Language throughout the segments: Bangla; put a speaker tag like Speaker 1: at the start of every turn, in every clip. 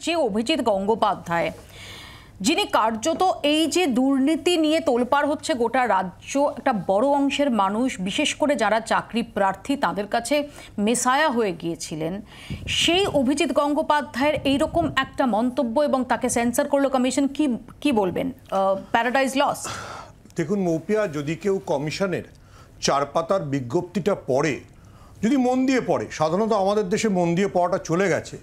Speaker 1: যে অভিজিৎ গঙ্গোপাধ্যায় যিনি কার্যত এই যে দুর্নীতি নিয়ে তোলপাড় হচ্ছে গোটা রাজ্য, একটা বড় অংশের মানুষ বিশেষ করে যারা চাকরি প্রার্থী তাদের কাছে মেসায়া হয়ে গিয়েছিলেন, সেই অভিজিৎ গঙ্গোপাধ্যায়ের এইরকম একটা মন্তব্য এবং তাকে সেন্সর করলো কমিশন, কি বলবেন? Paradise lost.
Speaker 2: দেখুন মৌপিয়া, যদি কেউ কমিশনের 4 পাতার বিজ্ঞপ্তিটা পড়ে, যদি মন দিয়ে পড়ে, সাধারণত আমাদের দেশে মন দিয়ে পড়াটা চলে গেছে,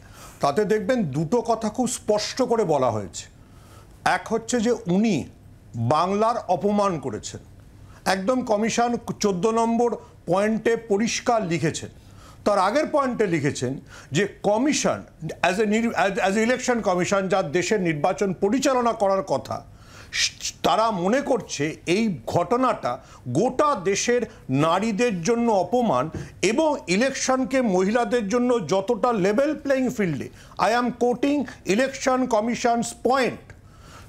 Speaker 2: তাতে দেখবেন দুটো কথা খুব স্পষ্ট করে বলা হয়েছে। এক হচ্ছে যে উনি বাংলার অপমান করেছেন, একদম কমিশন 14 নম্বর পয়েন্টে পরিষ্কার লিখেছেন। তার আগের পয়েন্টে লিখেছেন যে commission as a election commission, যার দেশের নির্বাচন পরিচালনা করার কথা, তারা মনে করছে এই ঘটনাটা গোটা দেশের নারীদের জন্য অপমান এবং ইলেকশনকে মহিলাদের জন্য যতটা লেভেল প্লেইং ফিল্ডে, I am quoting election commissions point,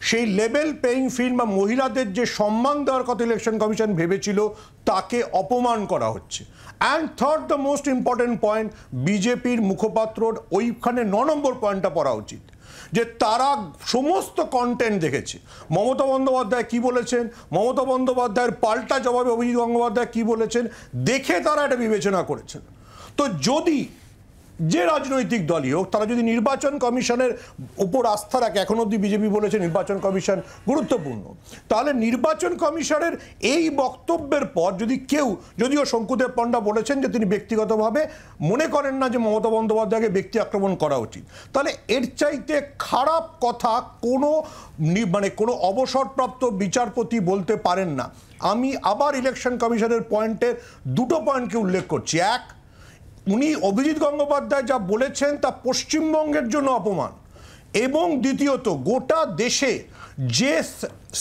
Speaker 2: সেই লেভেল প্লেইং ফিল্ড বা মহিলাদের যে সম্মান দেওয়ার কথা ইলেকশন কমিশন ভেবেছিল তাকে অপমান করা হচ্ছে। And third the most important point, বিজেপির মুখপাত্রর ওইখানে 9 নম্বর পয়েন্টটা পড়া উচিত, যে তারা সমস্ত কন্টেন্ট দেখেছে। মমতা বন্দ্যোপাধ্যায় কী বলেছেন, মমতা বন্দ্যোপাধ্যায়ের পাল্টা জবাবে অভিজিৎ গঙ্গোপাধ্যায় কী বলেছেন, দেখে তারা এটা বিবেচনা করেছেন। তো যদি যে রাজনৈতিক দলই হোক, তারা যদি নির্বাচন কমিশনের উপর আস্থা রাখে, এখন অবধি বিজেপি বলেছে নির্বাচন কমিশন গুরুত্বপূর্ণ, তাহলে নির্বাচন কমিশনের এই বক্তব্যের পর যদি কেউ, যদিও শঙ্কুদেব পণ্ডা বলেছেন যে তিনি ব্যক্তিগতভাবে মনে করেন না যে মমতা বন্দ্যোপাধ্যায়কে ব্যক্তি আক্রমণ করা উচিত, তাহলে এর চাইতে খারাপ কথা কোনো অবসরপ্রাপ্ত বিচারপতি বলতে পারেন না। আমি আবার ইলেকশন কমিশনের পয়েন্টের 2টো পয়েন্টকে উল্লেখ করছি। এক, উনি অভিজিৎ গঙ্গোপাধ্যায় যা বলেছেন তা পশ্চিমবঙ্গের জন্য অপমান, এবং দ্বিতীয়ত গোটা দেশে যে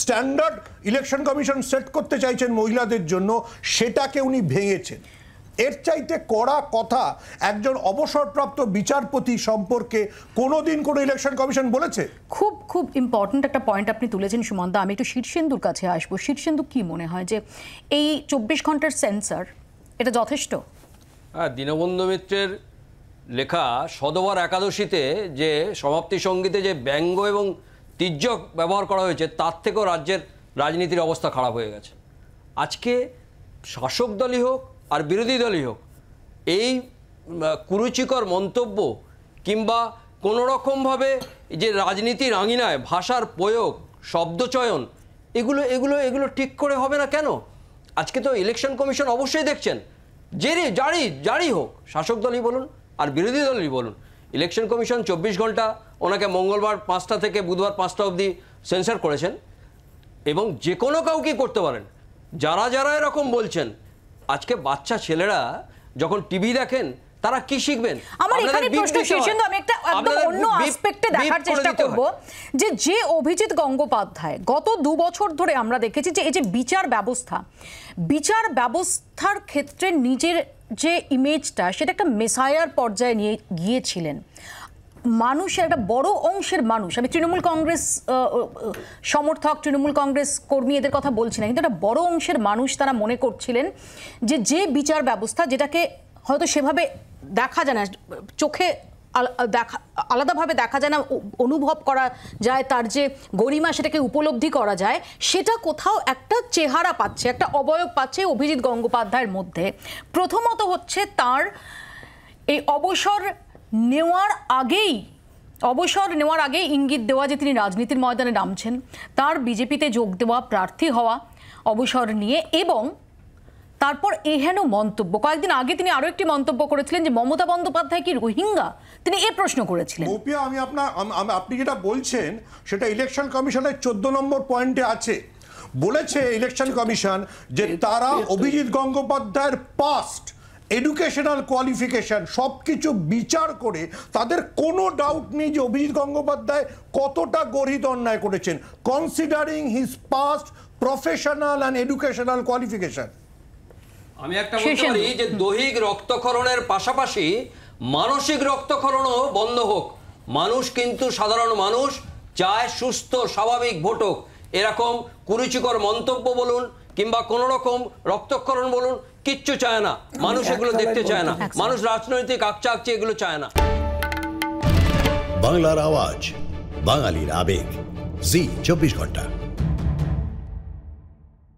Speaker 2: স্ট্যান্ডার্ড ইলেকশন কমিশন সেট করতে চাইছেন মহিলাদের জন্য, সেটাকে উনি ভেঙেছেন। এর চাইতে কড়া কথা একজন অবসরপ্রাপ্ত বিচারপতি সম্পর্কে কোনোদিন কোনো ইলেকশন কমিশন বলেছে?
Speaker 1: খুব ইম্পর্টেন্ট একটা পয়েন্ট আপনি তুলেছেন সুমনদা। আমি একটু শীর্ষেন্দুর কাছে আসবো। শীর্ষেন্দু, কি মনে হয় যে এই 24 ঘন্টার সেন্সর এটা যথেষ্ট?
Speaker 3: হ্যাঁ, দীনবন্ধু মিত্রের লেখা সদবার একাদশীতে যে সমাপ্তি সঙ্গীতে যে ব্যঙ্গ এবং তির্যক ব্যবহার করা হয়েছে, তার থেকেও রাজ্যের রাজনীতির অবস্থা খারাপ হয়ে গেছে। আজকে শাসক দলই হোক আর বিরোধী দলই হোক, এই কুরুচিকর মন্তব্য কিংবা কোনোরকমভাবে যে রাজনীতির আঙিনায় ভাষার প্রয়োগ, শব্দচয়ন, এগুলো ঠিক করে হবে না কেন? আজকে তো ইলেকশন কমিশন অবশ্যই দেখছেন, যারই হোক, শাসক দলই বলুন আর বিরোধী দলই বলুন, ইলেকশন কমিশন 24 ঘন্টা ওনাকে মঙ্গলবার 5টা থেকে বুধবার 5টা অবধি সেন্সর করেছেন, এবং যে কোনো কাউকে করতে পারেন। যারা এরকম বলছেন, আজকে বাচ্চা ছেলেরা যখন টিভি দেখেন তারা কি শিখবেন?
Speaker 1: আমার এখানে প্রশ্ন শীর্ষেন্দু, আমি একটা একদম অন্য অ্যাসপেক্টে দেখার চেষ্টা করব যে অভিজিৎ গঙ্গোপাধ্যায় গত 2 বছর ধরে আমরা দেখেছি যে এই যে বিচার ব্যবস্থার ক্ষেত্রে নিজের যে ইমেজটা, সেটা একটা মেসায়ার পর্যায়ে নিয়ে গিয়েছিলেন। মানুষের একটা বড় অংশের মানুষ, আমি তৃণমূল কংগ্রেস সমর্থক, তৃণমূল কংগ্রেস কর্মী এদের কথা বলছি না, কিন্তু একটা বড় অংশের মানুষ তারা মনে করছিলেন যে বিচার ব্যবস্থা, যেটাকে হয়তো সেভাবে দেখা যায় না, চোখে আলাদাভাবে দেখা যায় না, অনুভব করা যায়, তার যে গরিমা সেটাকে উপলব্ধি করা যায়, সেটা কোথাও একটা চেহারা পাচ্ছে, একটা অবয়ব পাচ্ছে অভিজিৎ গঙ্গোপাধ্যায়ের মধ্যে। প্রথমত হচ্ছে তার এই অবসর নেওয়ার আগেই ইঙ্গিত দেওয়া যে তিনি রাজনীতির ময়দানে নামছেন, তার বিজেপিতে যোগ দেওয়া, প্রার্থী হওয়া অবসর নিয়ে, এবং তারপর এহেন মন্তব্য। কয়েকদিন আগে তিনি আরো একটি মন্তব্য করেছিলেন যে মমতা বন্দ্যোপাধ্যায় কি রোহিঙ্গা, তিনি এই প্রশ্ন করেছিলেন।
Speaker 2: আপনি যেটা বলছেন সেটা ইলেকশন কমিশনের 14 নম্বর পয়েন্টে আছে। বলেছে ইলেকশন কমিশন যে তারা অভিজিৎ গঙ্গোপাধ্যায়ের পাস্ট এডুকেশনাল কোয়ালিফিকেশন সব কিছু বিচার করে তাদের কোনো ডাউট নেই যে অভিজিৎ গঙ্গোপাধ্যায় কতটা গর্হিত অন্যায় করেছেন, considering his past professional and educational qualification.
Speaker 3: আমি একটা বলতে পারি যে দৈহিক রক্তক্ষরণের পাশাপাশি মানসিক রক্তক্ষরণও বন্ধ হোক। মানুষ কিন্তু, সাধারণ মানুষ চায় সুস্থ স্বাভাবিক ভোট হোক। এরকম কুরুচিকর মন্তব্য বলুন কিংবা কোনো রকম রক্তক্ষরণ বলুন, কিচ্ছু চায় না মানুষ, এগুলো দেখতে চায় না মানুষ, রাজনৈতিক আকচা এগুলো চায় না।
Speaker 4: বাংলার আওয়াজ, বাঙালির আবেগ, জি 24 ঘন্টা।